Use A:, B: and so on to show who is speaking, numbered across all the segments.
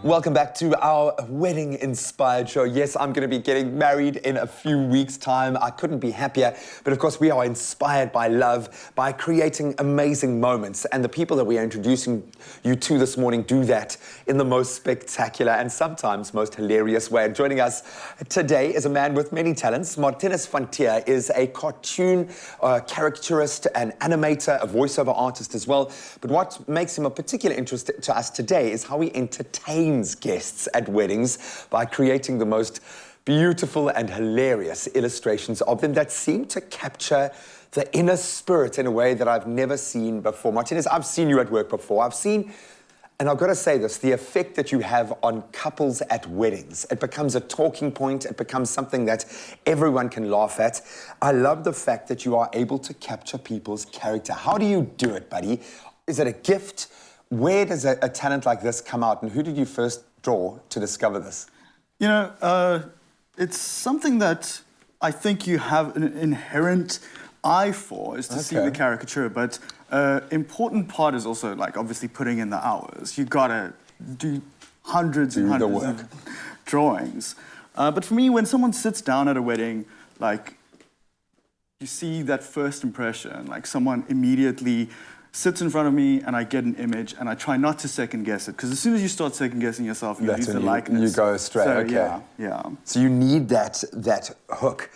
A: Welcome back to our wedding-inspired show. Yes, I'm going to be getting married in a few weeks' time. I couldn't be happier. But of course, we are inspired by love, by creating amazing moments. And the people that we are introducing you to this morning do that in the most spectacular and sometimes most hilarious way. And joining us today is a man with many talents. Martinus is a cartoon caricaturist, an animator, a voiceover artist as well. But what makes him of particular interest to us today is how he entertains guests at weddings by creating the most beautiful and hilarious illustrations of them that seem to capture the inner spirit in a way that I've never seen before. Martinus, I've seen you at work before. I've seen, and I've got to say this, the effect that you have on couples at weddings. It becomes a talking point. It becomes something that everyone can laugh at. I love the fact that you are able to capture people's character. How do you do it, buddy? Is it a gift? Where does a talent like this come out, and who did you first draw to discover this?
B: You know, it's something that I think you have an inherent eye for, is to see the caricature, but important part is also, like, obviously putting in the hours. You gotta do hundreds and hundreds of drawings. But for me, when someone sits down at a wedding, like, you see that first impression, like someone immediately sits in front of me and I get an image and I try not to second guess it, because as soon as you start second guessing yourself, you lose the likeness.
A: You go straight.
B: So, yeah.
A: So you need that hook.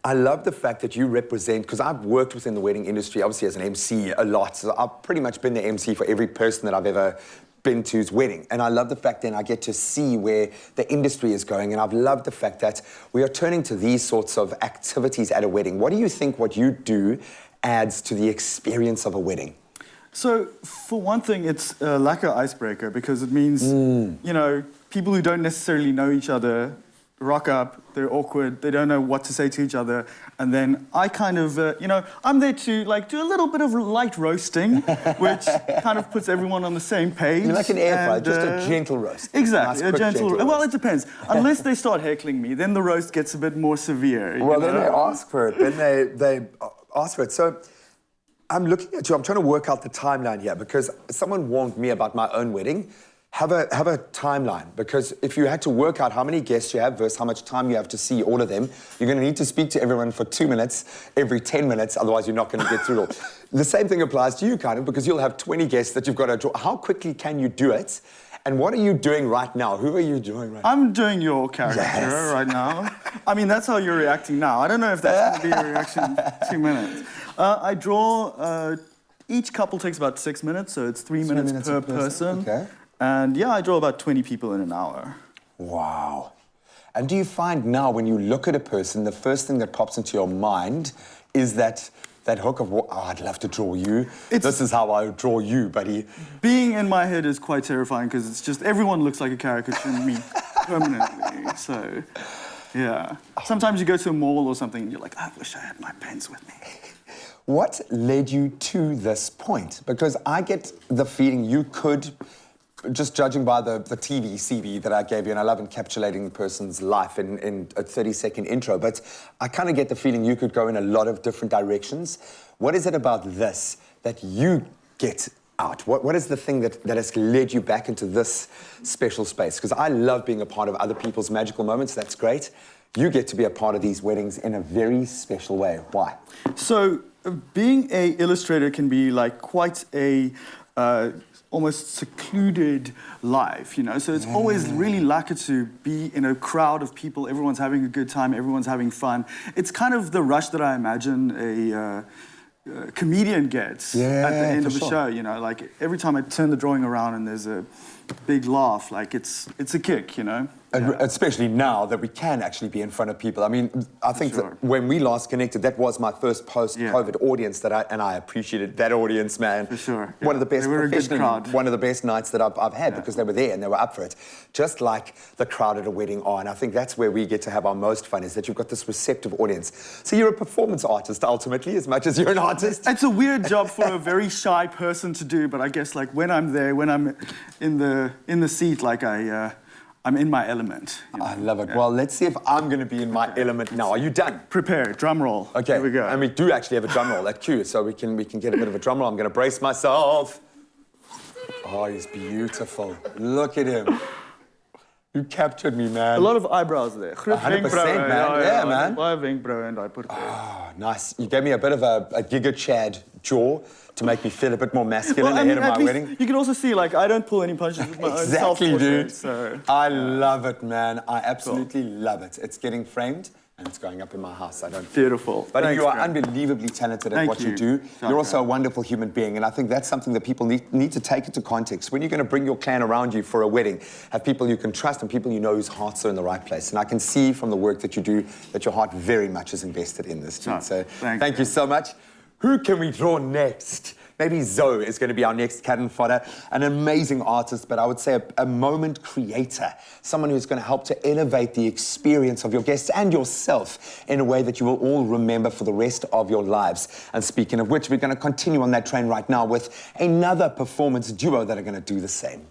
A: I love the fact that you represent, because I've worked within the wedding industry, obviously as an MC a lot. So I've pretty much been the MC for every person that I've ever been to's wedding. And I love the fact that I get to see where the industry is going. And I've loved the fact that we are turning to these sorts of activities at a wedding. What do you think what you do adds to the experience of a wedding?
B: So, for one thing, it's like an icebreaker, because it means, you know, people who don't necessarily know each other rock up, they're awkward, they don't know what to say to each other, and then I kind of, you know, I'm there to, like, do a little bit of light roasting, which kind of puts everyone on the same page.
A: You're like an air fryer, just a gentle roast.
B: Exactly,
A: nice,
B: a gentle
A: roast.
B: Well, it depends. Unless they start heckling me, then the roast gets a bit more severe.
A: Well, then they ask for it, then they ask for it. So, I'm looking at you, I'm trying to work out the timeline here, because someone warned me about my own wedding. Have a timeline, because if you had to work out how many guests you have versus how much time you have to see all of them, you're going to need to speak to everyone for 2 minutes every 10 minutes, otherwise you're not going to get through it all. The same thing applies to you, kind of, because you'll have 20 guests that you've got to draw. How quickly can you do it? And what are you doing right now? Who are you drawing right now?
B: I'm doing your caricature right now. I mean, that's how you're reacting now. I don't know if that's going to be your reaction in 2 minutes. I draw, each couple takes about 6 minutes, so it's 3 minutes per person.
A: Okay.
B: And yeah, I draw about 20 people in an hour.
A: Wow. And do you find now when you look at a person, the first thing that pops into your mind is that hook of, oh, I'd love to draw you. This is how I would draw you, buddy.
B: Being in my head is quite terrifying, because it's just everyone looks like a caricature to me permanently. So, yeah. Sometimes you go to a mall or something and you're like, I wish I had my pens with me.
A: What led you to this point? Because I get the feeling you could, just judging by the TV CV that I gave you, and I love encapsulating the person's life in a 30-second intro, but I kind of get the feeling you could go in a lot of different directions. What is it about this that you get out? What is the thing that has led you back into this special space? Because I love being a part of other people's magical moments. That's great. You get to be a part of these weddings in a very special way. Why?
B: So, being an illustrator can be like quite a almost secluded life, you know? So it's always really lucky to be in a crowd of people, everyone's having a good time, everyone's having fun. It's kind of the rush that I imagine a comedian gets at the end of the show, you know? Like, every time I turn the drawing around and there's a big laugh, like, it's a kick, you know?
A: And especially now that we can actually be in front of people. I mean, I think that when we last connected, that was my first post-COVID audience and I appreciated that audience, man.
B: For sure.
A: One of the best,
B: they were a good crowd.
A: One of the best nights that I've had, because they were there and they were up for it. Just like the crowd at a wedding are. And I think that's where we get to have our most fun, is that you've got this receptive audience. So you're a performance artist, ultimately, as much as you're an artist.
B: It's a weird job for a very shy person to do, but I guess, like, when I'm there, when I'm in the seat, like, I'm in my element. You know?
A: I love it. Yeah. Well, let's see if I'm going to be in my element now. Are you done?
B: Prepare. Drum roll.
A: Okay.
B: Here we go.
A: And we do actually have a drum roll at Q, so we can get a bit of a drum roll. I'm going to brace myself. Oh, he's beautiful. Look at him. You captured me, man.
B: A lot of eyebrows there.
A: 100%, man. Yeah, man.
B: Baie wenkbrauwe and I put it there.
A: Oh, nice. You gave me a bit of a Giga Chad jaw to make me feel a bit more masculine ahead of my wedding.
B: You can also see, like, I don't pull any punches with my own
A: Exactly, dude.
B: So,
A: I love it, man. I absolutely love it. It's getting framed. And it's going up in my house. I don't.
B: Beautiful.
A: But
B: Thanks,
A: you are
B: Graham.
A: unbelievably talented at
B: Thank
A: what you
B: you.
A: do.
B: Shaka.
A: You're also a wonderful human being, and I think that's something that people need to take into context. When you're going to bring your clan around you for a wedding, have people you can trust and people you know whose hearts are in the right place. And I can see from the work that you do that your heart very much is invested in this, dude. So thank you so much. Who can we draw next? Maybe Zoe is going to be our next cannon fodder, an amazing artist, but I would say a moment creator, someone who's going to help to elevate the experience of your guests and yourself in a way that you will all remember for the rest of your lives. And speaking of which, we're going to continue on that train right now with another performance duo that are going to do the same.